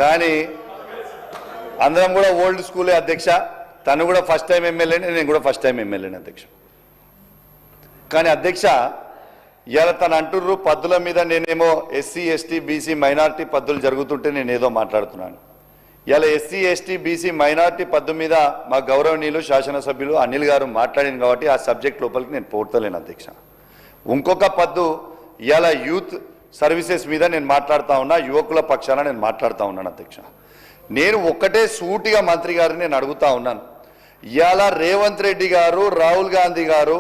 కానీ అందరం కూడా ఓల్డ్ స్కూలే అధ్యక్ష. తను కూడా ఫస్ట్ టైం ఎమ్మెల్యేనే, నేను కూడా ఫస్ట్ టైం ఎమ్మెల్యేనే అధ్యక్ష. కానీ అధ్యక్ష ఇవాళ తను అంటుర్రు పద్దుల మీద నేనేమో ఎస్సీ ఎస్టీ బీసీ మైనార్టీ పద్దులు జరుగుతుంటే నేను ఏదో మాట్లాడుతున్నాను. ఇలా ఎస్సీ ఎస్టీ బీసీ మైనార్టీ పద్దు మీద మా గౌరవనీయులు శాసనసభ్యులు అనిల్ గారు మాట్లాడింది కాబట్టి ఆ సబ్జెక్ట్ లోపలికి నేను పోతలేను అధ్యక్ష. ఇంకొక పద్దు ఇలా యూత్ సర్వీసెస్ మీద నేను మాట్లాడుతూ ఉన్నా, యువకుల పక్షాన నేను మాట్లాడుతూ ఉన్నాను అధ్యక్ష. నేను ఒక్కటే సూటిగా మంత్రి గారిని నేను అడుగుతా ఉన్నాను. ఇవాళ రేవంత్ రెడ్డి గారు రాహుల్ గాంధీ గారు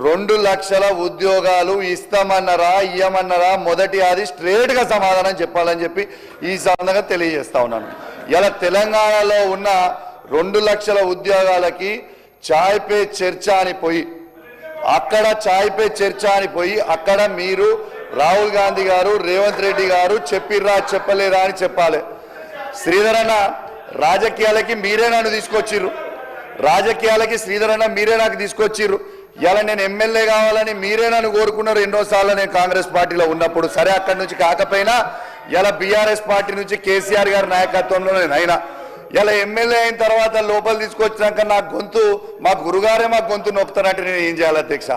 2 లక్షల ఉద్యోగాలు ఇస్తామన్నారా ఇయ్యమన్నారా? మొదటి అది స్ట్రేట్గా సమాధానం చెప్పాలని చెప్పి ఈ సందర్భంగా తెలియజేస్తా ఉన్నాను. ఇలా తెలంగాణలో ఉన్న 2 లక్షల ఉద్యోగాలకి చాయ్ పే చర్చ అని పోయి అక్కడ చాయ్ పే చర్చ అని పోయి అక్కడ మీరు రాహుల్ గాంధీ గారు రేవంత్ రెడ్డి గారు చెప్పిర్రా చెప్పలేరా అని చెప్పాలి. శ్రీధర్ అన్న రాజకీయాలకి మీరే నన్ను తీసుకొచ్చిర్రు, రాజకీయాలకి శ్రీధర్ అన్న మీరే నాకు తీసుకొచ్చిర్రు. ఇలా నేను ఎమ్మెల్యే కావాలని మీరే నన్ను కోరుకున్నారు ఎన్నోసార్లు నేను కాంగ్రెస్ పార్టీలో ఉన్నప్పుడు. సరే అక్కడి నుంచి కాకపోయినా ఇలా బీఆర్ఎస్ పార్టీ నుంచి కేసీఆర్ గారి నాయకత్వంలో నేను అయినా ఇలా ఎమ్మెల్యే అయిన తర్వాత లోపల తీసుకొచ్చినాక నా గొంతు మా గురుగారే మా గొంతు నొక్కుతానంటే నేను ఏం చేయాలి అధ్యక్ష?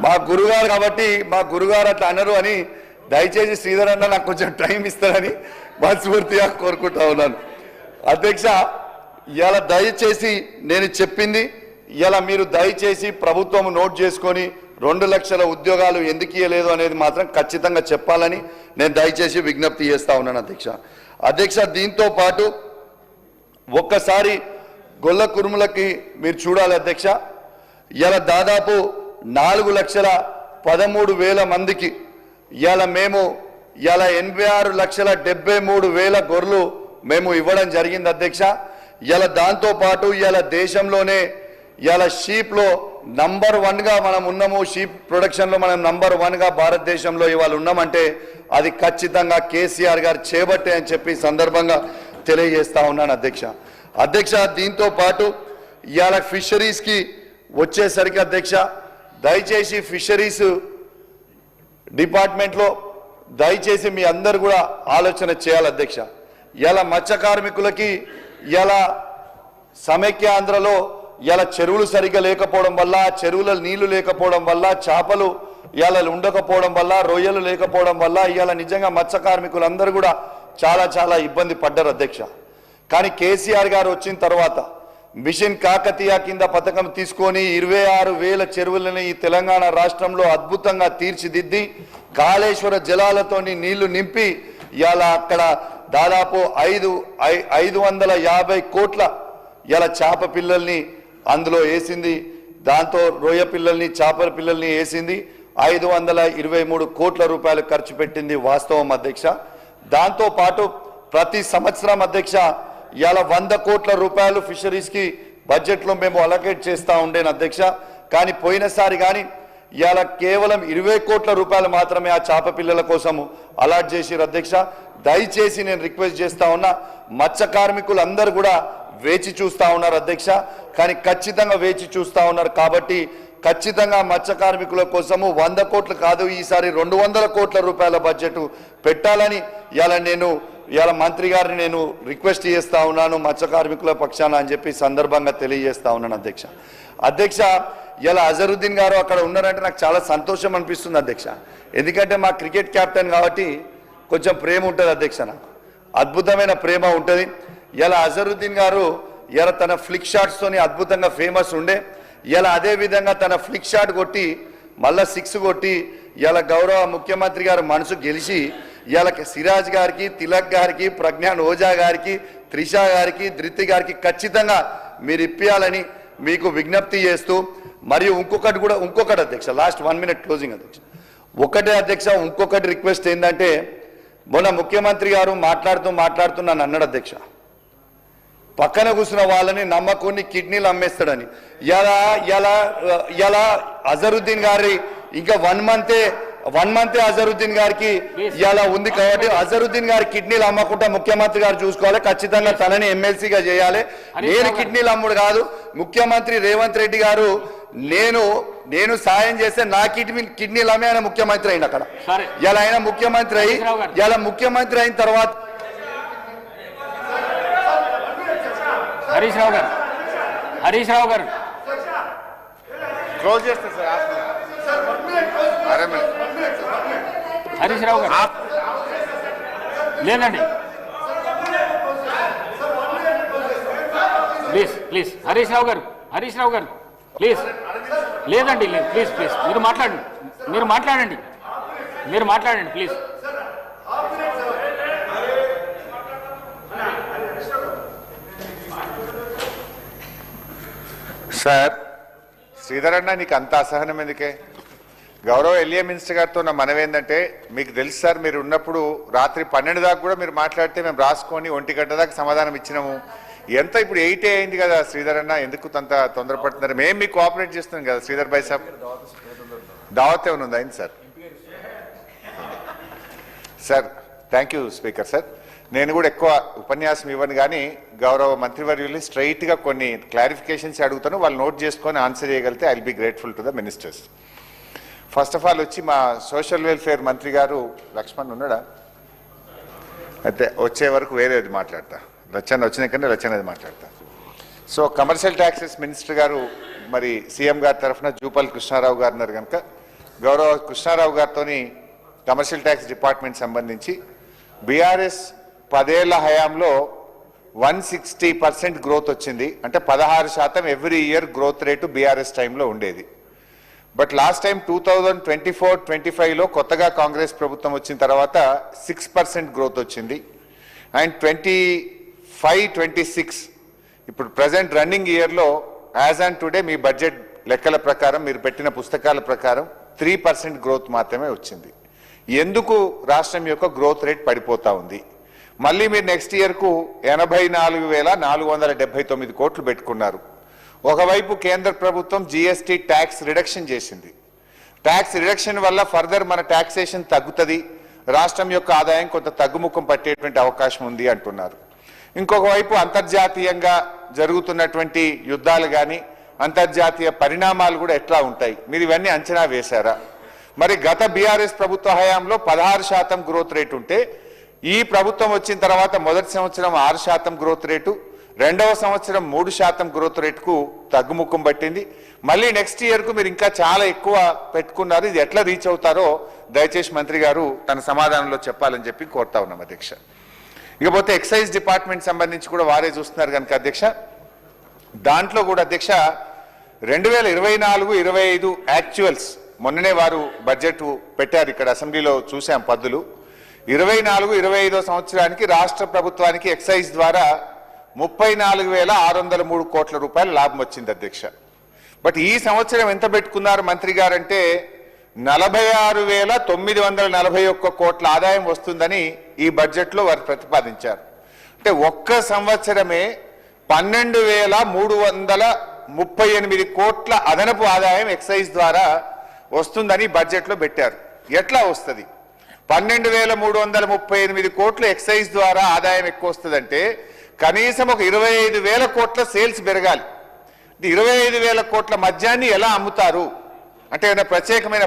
మా గురుగారు కాబట్టి మా గురుగారు అట్లా అన్నారు అని దయచేసి శ్రీధర్ అన్న నాకు కొంచెం టైం ఇస్తారని మనస్ఫూర్తిగా కోరుకుంటా ఉన్నాను అధ్యక్ష. ఇలా దయచేసి నేను చెప్పింది ఇలా మీరు దయచేసి ప్రభుత్వం నోట్ చేసుకొని 2 లక్షల ఉద్యోగాలు ఎందుకు ఇవ్వలేదు అనేది మాత్రం ఖచ్చితంగా చెప్పాలని నేను దయచేసి విజ్ఞప్తి చేస్తా ఉన్నాను అధ్యక్ష. దీంతో పాటు ఒక్కసారి గొల్ల కురుములకి మీరు చూడాలి అధ్యక్ష. ఇలా దాదాపు 4,13,000 మందికి ఇలా మేము ఇలా 86,73,000 గొర్రెలు మేము ఇవ్వడం జరిగింది అధ్యక్ష. ఇలా దాంతో పాటు ఇలా దేశంలోనే ఇలా షీప్లో నంబర్ 1గా మనం ఉన్నాము. షీప్ ప్రొడక్షన్లో మనం నంబర్ 1గా భారతదేశంలో ఇవాళ ఉన్నామంటే అది ఖచ్చితంగా కేసీఆర్ గారు చేపట్టే అని చెప్పి సందర్భంగా తెలియజేస్తా ఉన్నాను అధ్యక్ష. దీంతో పాటు ఇవాళ ఫిషరీస్కి వచ్చేసరికి అధ్యక్ష దయచేసి ఫిషరీస్ డిపార్ట్మెంట్లో దయచేసి మీ అందరు కూడా ఆలోచన చేయాలి అధ్యక్ష. ఇలా మత్స్య కార్మికులకి ఇలా సమైక్యాంధ్రలో ఇలా చెరువులు సరిగ్గా లేకపోవడం వల్ల, చెరువుల నీళ్లు లేకపోవడం వల్ల, చేపలు ఇలా ఉండకపోవడం వల్ల, రొయ్యలు లేకపోవడం వల్ల ఇలా నిజంగా మత్స్య కార్మికులందరూ కూడా చాలా ఇబ్బంది పడ్డారు అధ్యక్ష. కానీ కేసీఆర్ గారు వచ్చిన తర్వాత మిషన్ కాకతీయ కింద పథకం తీసుకొని 26,000 చెరువులని ఈ తెలంగాణ రాష్ట్రంలో అద్భుతంగా తీర్చిదిద్ది కాళేశ్వర జలాలతోని నీళ్లు నింపి ఇలా అక్కడ దాదాపు 550 కోట్ల ఇలా చేప పిల్లల్ని అందులో వేసింది. దాంతో రొయ్య పిల్లల్ని చేపల పిల్లల్ని వేసింది. 523 కోట్ల రూపాయలు ఖర్చు పెట్టింది వాస్తవం అధ్యక్ష. దాంతో పాటు ప్రతి సంవత్సరం అధ్యక్ష ఇలా 100 కోట్ల రూపాయలు ఫిషరీస్కి బడ్జెట్లో మేము అలొకేట్ చేస్తూ ఉండేను అధ్యక్ష. కానీ పోయినసారి కానీ ఇలా కేవలం 20 కోట్ల రూపాయలు మాత్రమే ఆ చేప పిల్లల కోసము అలాట్ చేసిరు అధ్యక్ష. దయచేసి నేను రిక్వెస్ట్ చేస్తా ఉన్నా, మత్స్య కార్మికులు అందరూ కూడా వేచి చూస్తూ ఉన్నారు అధ్యక్ష. కానీ ఖచ్చితంగా వేచి చూస్తూ ఉన్నారు కాబట్టి ఖచ్చితంగా మత్స్య కార్మికుల కోసము 100 కోట్లు కాదు ఈసారి 200 కోట్ల రూపాయల బడ్జెట్ పెట్టాలని ఇలా మంత్రి గారిని నేను రిక్వెస్ట్ చేస్తా ఉన్నాను మత్స్య కార్మికుల పక్షాన అని చెప్పి సందర్భంగా తెలియజేస్తా ఉన్నాను అధ్యక్ష. ఇలా అజరుద్దీన్ గారు అక్కడ ఉన్నారంటే నాకు చాలా సంతోషం అనిపిస్తుంది అధ్యక్ష. ఎందుకంటే మా క్రికెట్ కెప్టెన్ కాబట్టి కొంచెం ప్రేమ ఉంటుంది అధ్యక్ష, నాకు అద్భుతమైన ప్రేమ ఉంటుంది. ఇలా అజరుద్దీన్ గారు ఇలా తన ఫ్లిక్ షాట్స్తోని అద్భుతంగా ఫేమస్ ఉండే. ఇలా అదే విధంగా తన ఫ్లిక్ షాట్ కొట్టి మళ్ళా 6 కొట్టి ఇలా గౌరవ ముఖ్యమంత్రి గారు మనసు గెలిచి ఇలా సిరాజ్ గారికి, తిలక్ గారికి, ప్రజ్ఞాన్ ఓజా గారికి, త్రిష గారికి, ధృతి గారికి ఖచ్చితంగా మీరు ఇప్పియాలని మీకు విజ్ఞప్తి చేస్తూ, మరియు ఇంకొకటి అధ్యక్ష, లాస్ట్ 1 minute క్లోజింగ్ అధ్యక్ష. ఒకటే అధ్యక్ష, ఇంకొకటి రిక్వెస్ట్ ఏంటంటే మొన్న ముఖ్యమంత్రి గారు మాట్లాడుతూ నన్ను అన్నాడు అధ్యక్ష, పక్కన కూర్చున్న వాళ్ళని నమ్మకుని కిడ్నీలు అమ్మేస్తాడని. ఇలా అజరుద్దీన్ గారి ఇంకా 1 మంతే అజరుద్దీన్ గారికి ఇలా ఉంది కాబట్టి అజరుద్దీన్ గారి కిడ్నీలు అమ్మకుండా ముఖ్యమంత్రి గారు చూసుకోవాలి. ఖచ్చితంగా తనని ఎమ్మెల్సీగా చేయాలి. నేను కిడ్నీలు అమ్ముడు కాదు, ముఖ్యమంత్రి రేవంత్ రెడ్డి గారు నేను సాయం చేస్తే నా కిడ్నీలు అమ్మే ఆయన ముఖ్యమంత్రి అయిన అక్కడ ఇలా ఆయన ముఖ్యమంత్రి అయిన తర్వాత హరీష్ రావు గారు, హరీష్ రావు గారు, క్లోజ్ చేస్తే సార్ హరీష్ రావు గారు లేదండి, ప్లీజ్ ప్లీజ్ హరీష్ రావు గారు, హరీష్ రావు గారు ప్లీజ్, లేదండి లేదు, ప్లీజ్ ప్లీజ్ మీరు మాట్లాడండి, మీరు మాట్లాడండి, మీరు మాట్లాడండి ప్లీజ్. సార్ శ్రీధర్ అన్న నీకు అంత అసహనం ఎందుకే? గౌరవ ఎల్ఏ మినిస్టర్ గారితో నా మనవేందంటే, మీకు తెలుసు సార్ మీరు ఉన్నప్పుడు రాత్రి 12 దాకా కూడా మీరు మాట్లాడితే మేము రాసుకొని 1 గంట దాకా సమాధానం ఇచ్చినాము. ఎంత ఇప్పుడు 8 అయింది కదా శ్రీధర్ అన్న, ఎందుకు అంత తొందరపడుతున్నారు? మేము మీకు కోఆపరేట్ చేస్తున్నాం కదా శ్రీధర్ భాయ్ సాబ్. దావత్ ఏమైనా ఉందా అయింది sir? Sir thank you speaker sir. నేను కూడా ఎక్కువ ఉపన్యాసం ఇవ్వను కానీ గౌరవ మంత్రివర్యుల్ని స్ట్రైట్గా కొన్ని క్లారిఫికేషన్స్ అడుగుతాను, వాళ్ళు నోట్ చేసుకొని ఆన్సర్ చేయగలిగితే I will be grateful to the ministers. First of all వచ్చి మా సోషల్ వెల్ఫేర్ మంత్రి గారు లక్ష్మణ్ ఉన్నాడా? అయితే వచ్చే వరకు వేరేది మాట్లాడతా, లచ్చన్న వచ్చినాకనే లచ్చన్నది మాట్లాడతా. సో కమర్షియల్ ట్యాక్సెస్ మినిస్టర్ గారు మరి సీఎం గారి తరఫున జూపల్లి కృష్ణారావు గారు ఉన్నారు కనుక గౌరవ కృష్ణారావు గారితో కమర్షియల్ ట్యాక్స్ డిపార్ట్మెంట్ సంబంధించి బీఆర్ఎస్ 10 ఏళ్ల హయాంలో 160% గ్రోత్ వచ్చింది, అంటే 16% every year growth rate BRS టైంలో ఉండేది. బట్ లాస్ట్ టైం 2024-25లో కొత్తగా కాంగ్రెస్ ప్రభుత్వం వచ్చిన తర్వాత 6% గ్రోత్ వచ్చింది. అండ్ 25-26 ఇప్పుడు ప్రజెంట్ రన్నింగ్ ఇయర్లో as on today me budget లెక్కల ప్రకారం మీరు పెట్టిన పుస్తకాల ప్రకారం 3% గ్రోత్ మాత్రమే వచ్చింది. ఎందుకు రాష్ట్రం యొక్క గ్రోత్ రేట్ పడిపోతా ఉంది? మళ్ళీ మీరు నెక్స్ట్ ఇయర్కు 84,479 కోట్లు పెట్టుకున్నారు. ఒకవైపు కేంద్ర ప్రభుత్వం జీఎస్టీ ట్యాక్స్ రిడక్షన్ చేసింది. ట్యాక్స్ రిడక్షన్ వల్ల ఫర్దర్ మన ట్యాక్సేషన్ తగ్గుతుంది, రాష్ట్రం యొక్క ఆదాయం కొంత తగ్గుముఖం పట్టేటువంటి అవకాశం ఉంది అంటున్నారు. ఇంకొక వైపు అంతర్జాతీయంగా జరుగుతున్నటువంటి యుద్ధాలు కానీ అంతర్జాతీయ పరిణామాలు కూడా ఎట్లా ఉంటాయి, మీరు ఇవన్నీ అంచనా వేశారా? మరి గత బీఆర్ఎస్ ప్రభుత్వ హయాంలో 16% గ్రోత్ రేట్ ఉంటే ఈ ప్రభుత్వం వచ్చిన తర్వాత మొదటి సంవత్సరం 6% గ్రోత్ రేటు, రెండవ సంవత్సరం 3% గ్రోత్ రేటుకు తగ్గుముఖం పట్టింది. మళ్ళీ నెక్స్ట్ ఇయర్కు మీరు ఇంకా చాలా ఎక్కువ పెట్టుకున్నారు. ఇది ఎట్లా రీచ్ అవుతారో దయచేసి మంత్రి గారు తన సమాధానంలో చెప్పాలని చెప్పి కోరుతా ఉన్నాం అధ్యక్ష. ఇకపోతే ఎక్సైజ్ డిపార్ట్మెంట్ సంబంధించి కూడా వారే చూస్తున్నారు కనుక అధ్యక్ష, దాంట్లో కూడా అధ్యక్ష 2024-25 యాక్చువల్స్ మొన్ననే వారు బడ్జెట్ పెట్టారు, ఇక్కడ అసెంబ్లీలో చూసాం పద్దులు. 24-25 సంవత్సరానికి రాష్ట్ర ప్రభుత్వానికి ఎక్సైజ్ ద్వారా 34,603 కోట్ల రూపాయల లాభం వచ్చింది అధ్యక్ష. బట్ ఈ సంవత్సరం ఎంత పెట్టుకున్నారు మంత్రి గారంటే 46,941 కోట్ల ఆదాయం వస్తుందని ఈ బడ్జెట్లో వారు ప్రతిపాదించారు. అంటే ఒక్క సంవత్సరమే 12,338 కోట్ల అదనపు ఆదాయం ఎక్సైజ్ ద్వారా వస్తుందని బడ్జెట్లో పెట్టారు. ఎట్లా వస్తుంది? 12,338 కోట్ల ఎక్సైజ్ ద్వారా ఆదాయం ఎక్కువ వస్తుందంటే కనీసం ఒక 25,000 కోట్ల సేల్స్ పెరగాలి. 25,000 కోట్ల మద్యాన్ని ఎలా అమ్ముతారు? అంటే ఏమైనా ప్రత్యేకమైన